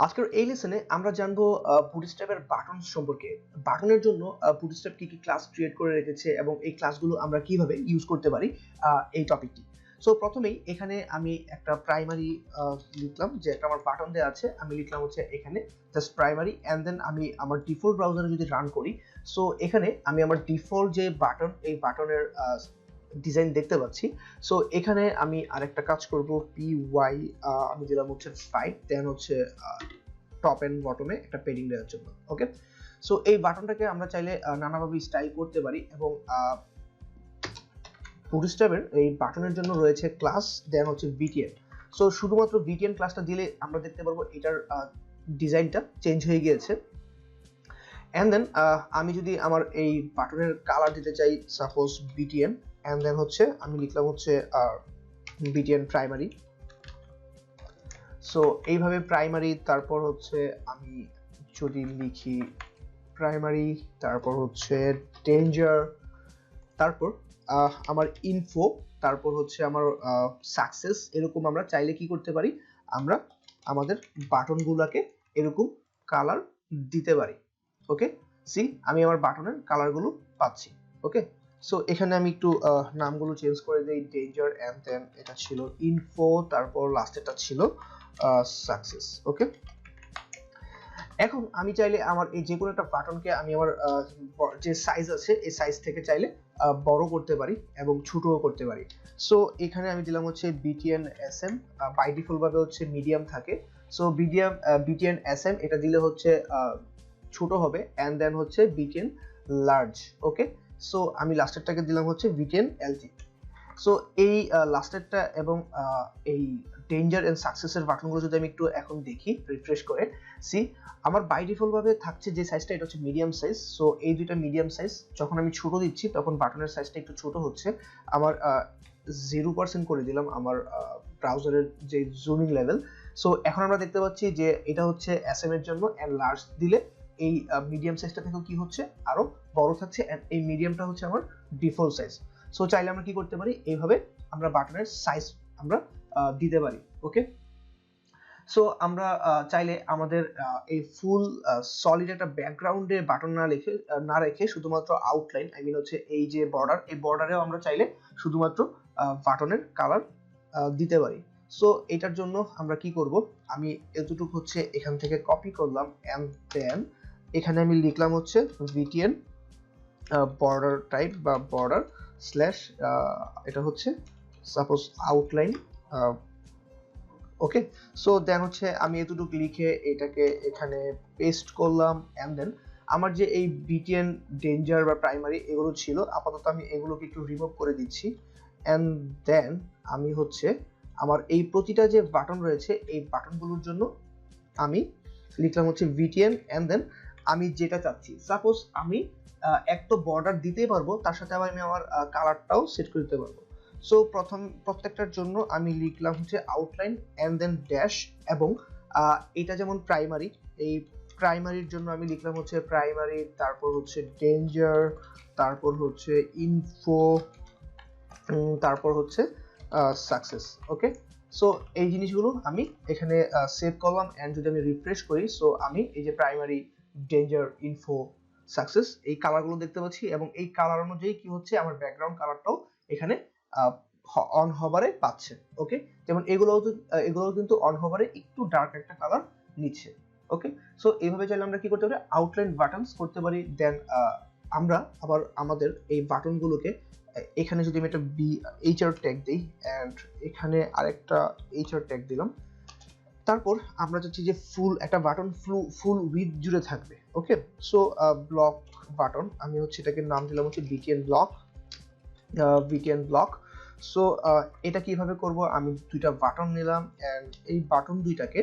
আজকের এই লেসনে আমরা জানবো বুটস্ট্র্যাপের বাটন সম্পর্কে। বাটনের জন্য বুটস্ট্র্যাপ কি কি ক্লাস ক্রিয়েট করে রেখেছে এবং এই ক্লাসগুলো আমরা কিভাবে ইউজ করতে পারি, এই টপিকটি। সো প্রথমেই এখানে আমি একটা প্রাইমারি লিখলাম, যে একটা আমার বাটন দেওয়া আছে, আমি লিখলাম হচ্ছে এখানে জাস্ট প্রাইমারি, অ্যান্ড দেন আমি আমার ডিফল্ট ব্রাউজারে যদি রান করি, সো এখানে আমি আমার ডিফল্ট যে বাটন, এই বাটনের ডিজাইন দেখতে পাচ্ছি। সো এখানে আমি আরেকটা কাজ করব, py আমি দিলাম হচ্ছে 5, দেন হচ্ছে টপ এন্ড বটমে একটা পেডিং দেওয়ার জন্য। ওকে, সো এই বাটনটাকে আমরা চাইলে নানাভাবে স্টাইল করতে পারি, এবং বুটস্ট্র্যাপের এই বাটনের জন্য রয়েছে ক্লাস, দেন হচ্ছে vtn। সো শুধুমাত্র vtn ক্লাসটা দিলে আমরা দেখতে পারবো এটার ডিজাইনটা চেঞ্জ হয়ে গিয়েছে। অ্যান্ড দেন আমি যদি আমার এই বাটনের কালার দিতে চাই, সাপোজ btn, অ্যান্ড দেন হচ্ছে আমি লিখলাম হচ্ছে btn প্রাইমারি। সো এইভাবে প্রাইমারি, তারপর হচ্ছে আমি যদি লিখি প্রাইমারি, তারপর হচ্ছে ডেঞ্জার, তারপর আমার ইনফো, তারপর হচ্ছে আমার সাকসেস। এরকম আমরা চাইলে কি করতে পারি, আমরা আমাদের বাটনগুলোকে এরকম কালার দিতে পারি। ওকে, সি আমি আমার বাটনের কালারগুলো পাচ্ছি। ওকে, সো এখানে আমি একটু নামগুলো চেঞ্জ করে দিই, ডেঞ্জার, অ্যান্ড দেন এটা ছিল ইনফো, তারপর লাস্টেরটা ছিল সাকসেস। ওকে, এখন আমি চাইলে আমার এই যে কোনো একটা বাটনকে আমি আমার যে সাইজ আছে এই সাইজ থেকে চাইলে বড় করতে পারি এবং ছোটও করতে পারি। সো এখানে আমি দিলাম হচ্ছে btn sm, বাই ডিফল্ট ভাবে হচ্ছে মিডিয়াম থাকে। সো btn sm এটা দিলে হচ্ছে ছোট হবে, এন্ড দেন হচ্ছে btn লার্জ। ওকে, সো আমি লাস্টেরটাকে দিলাম হচ্ছে btn lt। সো এই লাস্টেরটা এবং এই ডেঞ্জার এন্ড সাকসেসের বাটনগুলো যদি আমি একটু এখন দেখি রিফ্রেশ করে, সি আমার বাই ডিফল্ট ভাবে থাকছে যে সাইজটা, এটা হচ্ছে মিডিয়াম সাইজ। সো এই দুইটা মিডিয়াম সাইজ, যখন আমি ছোট দিচ্ছি তখন বাটনের সাইজটা একটু ছোট হচ্ছে। আমার 0% করে দিলাম আমার ব্রাউজারের যে জুমিং লেভেল। সো এখন আমরা দেখতে পাচ্ছি যে এটা হচ্ছে এসএম এর জন্য, এন্ড লার্জ দিলে এই মিডিয়াম সাইজটা থেকেও কি হচ্ছে, আরো বড় থাকছে, এন্ড এই মিডিয়ামটা হচ্ছে আমার ডিফল্ট সাইজ। সো চাইলে আমরা কি করতে পারি, এইভাবে আমরা বাটনের সাইজ আমরা দিতে পারি। ওকে, সো আমরা চাইলে আমাদের এই ফুল সলিড একটা ব্যাকগ্রাউন্ডে বাটন না রেখে শুধুমাত্র আউটলাইন, আই মিন হচ্ছে এই যে বর্ডার, এই বর্ডারেও আমরা চাইলে শুধুমাত্র বাটনের কালার দিতে পারি। সো এটার জন্য আমরা কি করব, আমি এতটুকু হচ্ছে এখান থেকে কপি করলাম, এন্ড দেন এখানে আমি লিখলাম হচ্ছে vtn বর্ডার টাইপ বা বর্ডার স্ল্যাশ, এটা হচ্ছে সাপোজ আউটলাইন। ওকে, সো দেন হচ্ছে আমি এতটুকু লিখে এটাকে এখানে পেস্ট করলাম, এন্ড দেন আমার যে এই বিটিএন ডেঞ্জার বা প্রাইমারি এগুলো ছিল, আপাতত আমি এগুলোকে একটু রিমুভ করে দিচ্ছি। এন্ড দেন আমি হচ্ছে আমার এই প্রতিটা যে বাটন রয়েছে এই বাটনগুলোর জন্য আমি লিখলাম হচ্ছে vtn, এন্ড দেন আমি যেটা চাচ্ছি, সাপোজ আমি এক তো বর্ডার দিতেই পারবো, তার সাথে আবার আমি আমার কালারটাও সেট করে দিতে পারবো। সো প্রত্যেকটার জন্য আমি লিখলাম হচ্ছে আউটলাইন, এন্ড দেন ড্যাশ, এবং এটা যেমন প্রাইমারি, এই প্রাইমারির জন্য আমি লিখলাম হচ্ছে প্রাইমারি, তারপর হচ্ছে ডেঞ্জার, তারপর হচ্ছে ইনফো, তারপর হচ্ছে সাকসেস। ওকে, সো এই জিনিসগুলো আমি এখানে সেভ করলাম, এন্ড যদি আমি রিফ্রেশ করি, সো আমি এই যে প্রাইমারি, ডেঞ্জার, ইনফো, সাকসেস এই কালারগুলো দেখতে পাচ্ছি, এবং এই কালার অনুযায়ী কি হচ্ছে, আমার ব্যাকগ্রাউন্ড কালারটাও এখানে অন হভারে পাচ্ছে। ওকে, যেমন এগুলোও কিন্তু অন হভারে একটু ডার্ক একটা কালার নিচ্ছে। ওকে, সো এইভাবে চাইলে আমরা কি করতে পারি, আউটলাইন বাটনস করতে পারি। দেন আমরা আবার আমাদের এই বাটনগুলোকে এখানে যদি আমি একটা HR ট্যাগ দিই, এন্ড এখানে আরেকটা HR ট্যাগ দিলাম, তারপর আমরা চাচ্ছি যে ফুল একটা বাটন ফুল উইথ জুড়ে থাকবে। ওকে, সো ব্লক বাটন, আমি হচ্ছে এটাকে নাম দিলাম হচ্ছে btn ব্লক। সো এটা কিভাবে করব, আমি দুইটা বাটন নিলাম, এন্ড এই বাটন দুইটাকে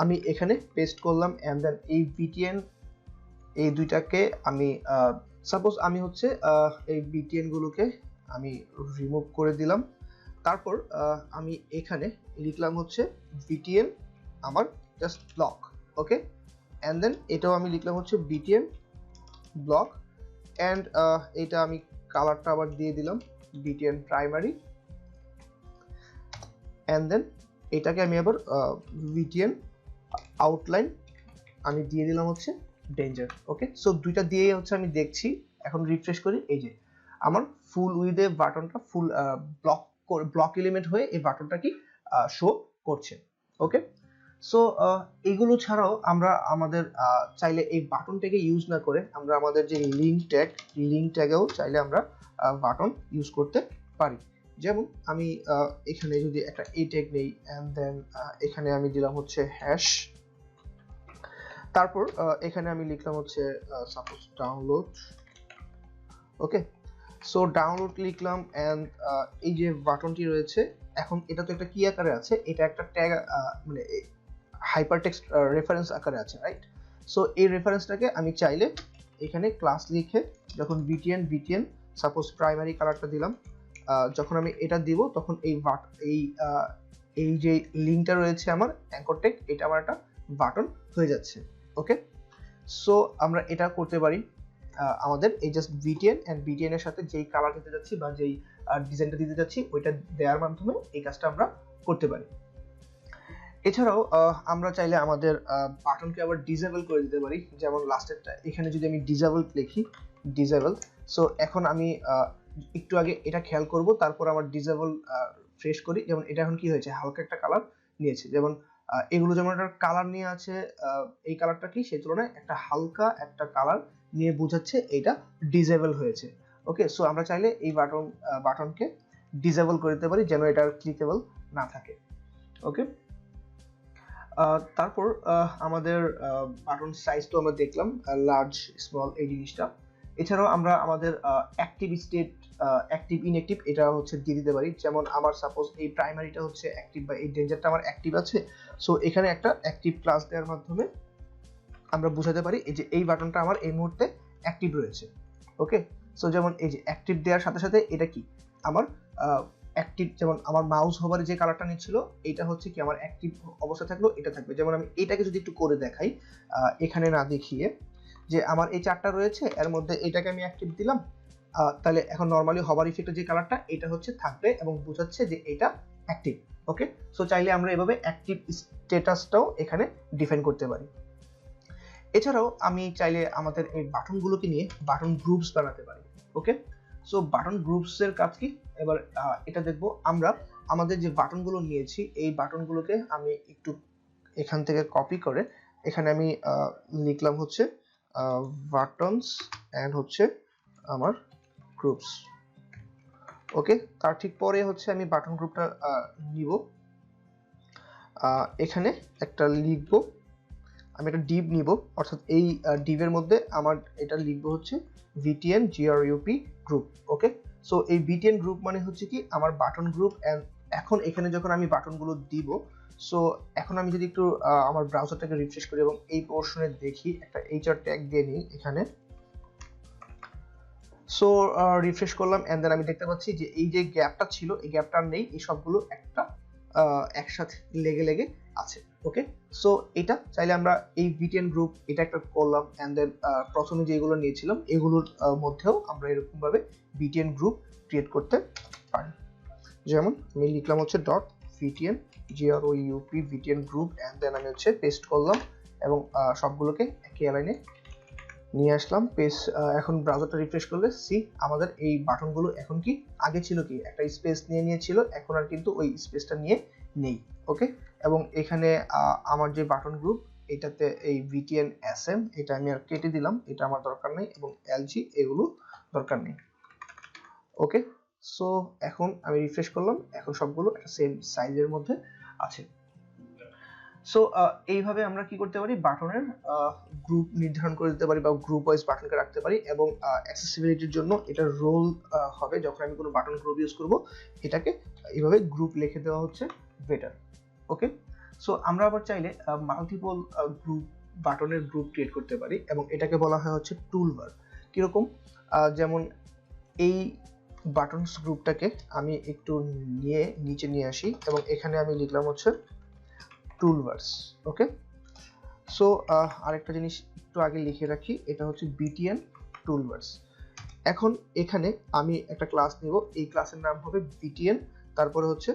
আমি এখানে পেস্ট করলাম, এন্ড দেন এই btn এই দুইটাকে আমি সাপোজ আমি হচ্ছে এই btn গুলোকে আমি রিমুভ করে দিলাম। তারপর আমি এখানে লিখলাম হচ্ছে btn আমার just block. Okay, and then এটাও আমি লিখলাম হচ্ছে btn ব্লক, এন্ড এটা আমি কালারটা আবার দিয়ে দিলাম btn প্রাইমারি, এন্ড দেন এটাকে আমি আবার btn আউটলাইন আমি দিয়ে দিলাম হচ্ছে ডেঞ্জার। ওকে, সো দুইটা দিয়েই হচ্ছে আমি দেখছি। এখন রিফ্রেশ করি, এই যে আমার ফুল উইথে বাটনটা ফুল ব্লক এলিমেন্ট হয়ে এই বাটনটা কি শো করছে। ওকে, সো এইগুলো ছাড়াও আমরা আমাদের চাইলে এই বাটনটাকে ইউজ না করে আমরা আমাদের যে লিঙ্ক ট্যাগেও চাইলে আমরা বাটন ইউজ করতে পারি। যেমন আমি এখানে যদি একটা এই ট্যাগ নেই এন্ড দেন এখানে আমি দিলাম হচ্ছে হ্যাশ, তারপর এখানে আমি লিখলাম হচ্ছে সাপোজ ডাউনলোড। ওকে, সো ডাউনলোড লিখলাম এন্ড এই যে বাটনটি রয়েছে এখন এটা তো একটা কি আকারে আছে, এটা একটা ট্যাগ মানে হাইপারটেক্সট রেফারেন্স আকারে আছে, রাইট? সো এই রেফারেন্সটাকে আমি চাইলে এখানে ক্লাস লিখে যখন বিটিএন সাপোজ প্রাইমারি কালারটা দিলাম, যখন আমি এটা দিব তখন এই যে লিঙ্কটা রয়েছে আমার অ্যাঙ্কর ট্যাগ, এটা আমার একটা বাটন হয়ে যাচ্ছে। ওকে, সো আমরা এটা করতে পারি আমাদের এই জাস্ট বিটিএন এর সাথে যেই কালার দিতে যাচ্ছি বা যেই ডিজাইনটা দিতে যাচ্ছি ওইটা দেওয়ার মাধ্যমে এই কাজটা আমরা করতে পারি। এছাড়াও আমরা চাইলে আমাদের বাটনকে আবার ডিসেবল করে দিতে পারি। যেমন লাস্টেরটা এখানে যদি আমি ডিসেবল, সো এখন আমি একটু আগে এটা খেয়াল করব, তারপর আমার ডিসেবল ফ্রেশ করি। যেমন এটা এখন কি হয়েছে, হালকা একটা কালার নিয়েছে। যেমন এগুলো যেমন একটা কালার নিয়ে আছে, এই কালারটা কি সেই তুলনায় একটা হালকা একটা কালার নিয়ে বোঝাচ্ছে এটা ডিসেবল হয়েছে। ওকে, সো আমরা চাইলে এই বাটনকে ডিসেবল করে দিতে পারি যেন এটা ক্লিকেবল না থাকে। ওকে, তারপর আমাদের বাটন সাইজ তো আমরা দেখলাম, লার্জ স্মল এই জিনিসটা। এছাড়াও আমরা আমাদের অ্যাক্টিভ স্টেট, অ্যাক্টিভ ইনঅ্যাক্টিভ এটা হচ্ছে দিয়ে দিতে পারি। যেমন আমার সাপোজ এই প্রাইমারিটা হচ্ছে অ্যাক্টিভ বা এই ডেঞ্জারটা আমার অ্যাক্টিভ আছে, সো এখানে একটা অ্যাক্টিভ ক্লাস দেওয়ার মাধ্যমে আমরা বুঝাতে পারি এই যে এই বাটনটা আমার এই মুহূর্তে অ্যাক্টিভ রয়েছে। ওকে, সো যেমন এই যে অ্যাক্টিভ দেওয়ার সাথে সাথে এটা কি আমার অ্যাক্টিভ, যেমন আমার মাউস হোভারে যে কালারটা নিচ্ছিল এটা হচ্ছে কি আমার অ্যাক্টিভ অবস্থা থাকলো এটা থাকবে। যেমন আমি এটাকে যদি একটু করে দেখাই, এখানে না দেখিয়ে, যে আমার এই চারটা রয়েছে এর মধ্যে এটাকে আমি অ্যাক্টিভ দিলাম, তাহলে এখন নরমালি হোভার ইফেক্টের যে কালারটা এটা হচ্ছে থাকবে এবং বোঝাচ্ছে যে এটা অ্যাক্টিভ। ওকে, সো চাইলে আমরা এভাবে অ্যাক্টিভ স্ট্যাটাসটাও এখানে ডিফাইন করতে পারি। এছাড়াও আমি চাইলে আমাদের এই বাটনগুলোকে নিয়ে বাটন গ্রুপস বানাতে পারি। ওকে, সো বাটন গ্রুপস এর কাজ কি, এবার এটা দেখবো। আমরা আমাদের যে বাটনগুলো নিয়েছি এই বাটনগুলোকে আমি একটু এখান থেকে কপি করে এখানে আমি লিখলাম হচ্ছে বাটনস এন্ড হচ্ছে আমার গ্রুপস। ওকে, তার ঠিক পরে হচ্ছে আমি বাটন গ্রুপটা নিব, এখানে একটা লিখবো, আমি একটা ডিভ নিব, অর্থাৎ এই ডিভের মধ্যে আমার এটা লিখবো হচ্ছে VTN GRUP গ্রুপ। ওকে, সো এই VTN গ্রুপ মানে হচ্ছে কি আমার বাটন গ্রুপ। এন্ড এখন এখানে যখন আমি বাটনগুলো দিব, সো এখন আমি যদি একটু আমার ব্রাউজারটাকে রিফ্রেশ করি এবং এই পোর্শনে দেখি, একটা HR ট্যাগ দিয়ে নিই এখানে। সো রিফ্রেশ করলাম এন্ড দেন আমি দেখতে পাচ্ছি যে এই যে গ্যাপটা ছিল এই গ্যাপটা নেই, এই সবগুলো একটা একসাথে লেগে আছে। ওকে, সো এটা চাইলে আমরা এই VTN গ্রুপ এটা একটা করলাম এন্ড দেন প্রথমে যেগুলো নিয়েছিলাম এগুলোর মধ্যেও আমরা এরকম ভাবে VTN গ্রুপ ক্রিয়েট করতে পারি। যেমন আমি লিখলাম হচ্ছে .VTN GROUP VTN group and then আমি হচ্ছে পেস্ট করলাম এবং সবগুলোকে একই লাইনে নিয়ে আসলাম পেজ। এখন ব্রাউজারটা রিফ্রেশ করলে সি আমাদের এই বাটনগুলো এখন কি আগে ছিল কি একটা স্পেস নিয়েছিল, এখন আর কিন্তু ওই স্পেসটা নিয়ে নেই। ওকে, এবং এখানে আমার যে বাটন গ্রুপ এটাতে এই VTN SM এটা আমি আর কেটে দিলাম, এটা আমার দরকার নেই, এবং LG এগুলো দরকার নেই। ওকে, সো এখন আমি রিফ্রেশ করলাম, এখন সবগুলো একটা সেম সাইজের মধ্যে আছে। সো এইভাবে আমরা কি করতে পারি, বাটনের গ্রুপ নির্ধারণ করে দিতে পারি বা গ্রুপ ওয়াইজ বাটনকে রাখতে পারি। এবং অ্যাক্সেসিবিলিটির জন্য এটা রোল হবে, যখন আমি কোনো বাটন গ্রুপ ইউজ করব এটাকে এইভাবে গ্রুপ লিখে দেওয়া হচ্ছে বেটার। ওকে, সো আমরা আবার চাইলে মাল্টিপল গ্রুপ বাটনের গ্রুপ ক্রিয়েট করতে পারি এবং এটাকে বলা হয় হচ্ছে টুলবার। কিরকম, যেমন এই বাটনস গ্রুপটাকে আমি একটু নিচে নিয়ে আসি এবং এখানে আমি লিখলাম হচ্ছে টুলবারস। ওকে, সো আরেকটা জিনিস একটু আগে লিখে রাখি, এটা হচ্ছে BTN টুলবারস। এখন এখানে আমি একটা ক্লাস নিব, এই ক্লাসের নাম হবে BTN তারপরে হচ্ছে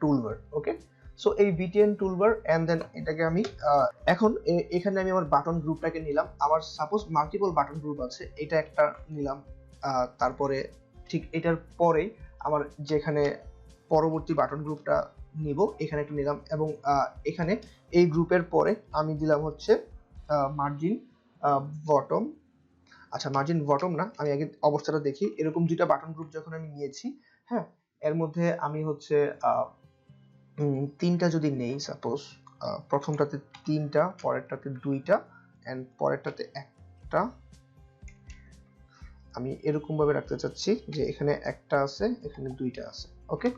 টুলবার। ওকে, সো এই বিটিএন টুলবার এন্ড দেন এটাকে আমি এখন এখানে আমি আমার বাটন গ্রুপটাকে নিলাম। আমার সাপোজ মাল্টিপল বাটন গ্রুপ আছে, এটা একটা নিলাম, তারপরে ঠিক এটার পরেই আমার যেখানে পরবর্তী বাটন গ্রুপটা নিব এখানে একটা নিলাম, এবং এখানে এই গ্রুপের পরে আমি দিলাম হচ্ছে মার্জিন বটম। আচ্ছা, মার্জিন বটম না, আমি আগে অবস্থাটা দেখি। এরকম দুইটা বাটন গ্রুপ যখন আমি নিয়েছি, হ্যাঁ, এর মধ্যে আমি হচ্ছে তিনটা যদি নেই, সাপোজ প্রথমটাতে তিনটা, পরেরটাতে দুইটা এন্ড পরেরটাতে একটা, আমি এরকম ভাবে রাখতে চাচ্ছি যে এখানে একটা আছে, এখানে দুইটা আছে। ওকে,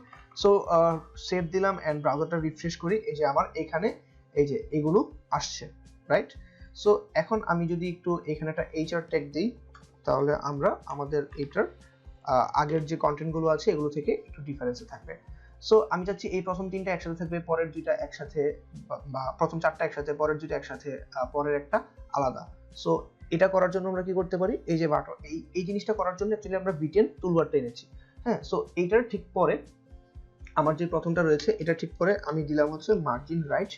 সো সেভ দিলাম এন্ড ব্রাউজারটা রিফ্রেশ করি। এই যে আমার এখানে এই যে এগুলো আসছে, রাইট? সো এখন আমি যদি একটু এখানে একটা এইচআর ট্যাগ দিই, তাহলে আমরা আমাদের এটার আগের যে কন্টেন্টগুলো আছে এগুলো থেকে একটু ডিফারেন্সে থাকবে। সো আমি চাচ্ছি এই প্রথম তিনটা একসাথে থাকবে, পরের দুইটা একসাথে, বা প্রথম চারটা একসাথে, পরের দুইটা একসাথে, পরের একটা আলাদা। সো এটা করার জন্য আমরা কি করতে পারি, এই যে বাটন, এই জিনিসটা করার জন্য অ্যাকচুয়ালি আমরা বিটেন টুলবারটা এনেছি। হ্যাঁ, সো এইটার ঠিক পরে আমার যে প্রথমটা রয়েছে এটা ঠিক পরে আমি দিলাম হচ্ছে মার্জিন রাইট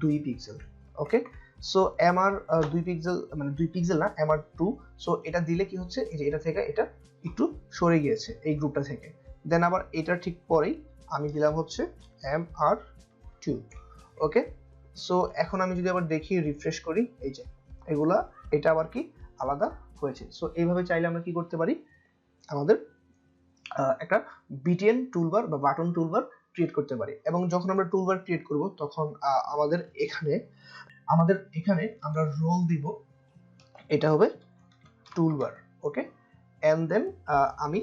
2 পিক্সেল। ওকে, সো এমআর 2 পিক্সেল, মানে 2 পিক্সেল না, এমআর 2। সো এটা দিলে কি হচ্ছে, এই যে এটা থেকে এটা একটু সরে গিয়েছে এই গ্রুপটা থেকে। দেন আবার এটার ঠিক পরেই আমি দিলাম হচ্ছে এমআর 2। ওকে, সো এখন আমি যদি আবার দেখি, রিফ্রেশ করি, এই যে এগুলা, এটা আবার কি আলাদা হয়েছে। সো এইভাবে চাইলে আমরা কি করতে পারি, আমাদের একটা বিটিএন টুলবার বা বাটন টুলবার ক্রিয়েট করতে পারি। এবং যখন আমরা টুলবার ক্রিয়েট করব তখন আমাদের এখানে আমরা রোল দিব, এটা হবে টুলবার। ওকে, এন্ড দেন আমি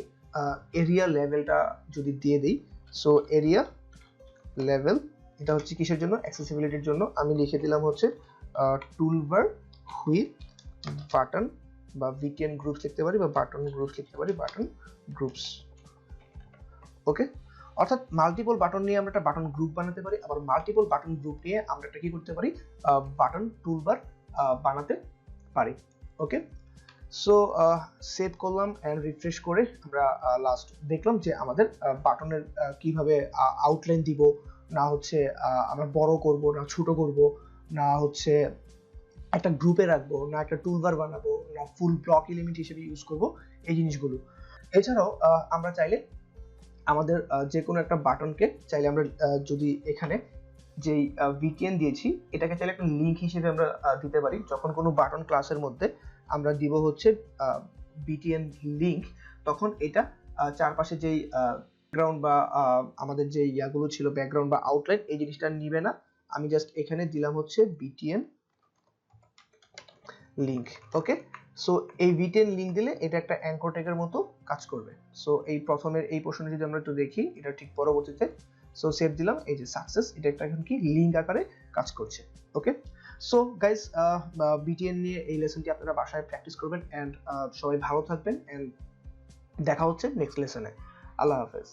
এরিয়া লেভেলটা যদি দিয়ে দিই, সো এরিয়া লেভেল এটা হচ্ছে কিসের জন্য, অ্যাক্সেসিবিলিটির জন্য। আমি লিখে দিলাম হচ্ছে টুলবার উইথ বাটন, বা বিটিএন গ্রুপস লিখতে পারি, বা বাটন গ্রুপস লিখতে পারি, বাটন গ্রুপস। ওকে, অর্থাৎ মাল্টিপল বাটন নিয়ে আমরা একটা বাটন গ্রুপ বানাতে পারি, আবার মাল্টিপল বাটন গ্রুপ নিয়ে আমরা একটা কি করতে পারি, বাটন টুলবার বানাতে পারি। ওকে, সো সেভ করলাম এন্ড রিফ্রেশ করে আমরা লাস্ট দেখলাম যে আমাদের বাটনের কিভাবে আউটলাইন দিব, না হচ্ছে আমরা বড় করব না ছোট করব, না হচ্ছে একটা গ্রুপে রাখবো, না একটা টুলবার বানাবো, না ফুল ব্লক এলিমেন্ট হিসেবে ইউজ করব, এই জিনিসগুলো। এছাড়াও আমরা চাইলে আমাদের যে কোনো একটা বাটনকে চাইলে আমরা যদি এখানে যেই বিটিএন দিয়েছি এটাকে চাইলে একটা লিঙ্ক হিসেবে আমরা দিতে পারি। যখন কোনো বাটন ক্লাসের মধ্যে আমরা দিব হচ্ছে বিটিএন লিঙ্ক, তখন এটা চারপাশে যেই ব্যাকগ্রাউন্ড বা আমাদের যে ইয়াগুলো ছিল, ব্যাকগ্রাউন্ড বা আউটলাইন, এই জিনিসটা নিবে না। আমি জাস্ট এখানে দিলাম হচ্ছে বিটিএন লিঙ্ক। ওকে, সো এই বিটিএন লিঙ্ক দিলে এটা একটা অ্যাঙ্কর ট্যাগের মতো কাজ করবে। সো এই প্রথমের এই পোর্শনে যদি আমরা একটু দেখি, এটা ঠিক পরবর্তীতে, সো সেভ দিলাম, এই যে সাকসেস, এটা একটা এখন কি লিঙ্ক আকারে কাজ করছে। ওকে, সো গাইস, বিটিএন নিয়ে এই লেসনটি আপনারা বাসায় প্র্যাকটিস করবেন এন্ড সবাই ভালো থাকবেন এন্ড দেখা হচ্ছে নেক্সট লেসনে। আল্লাহ হাফেজ।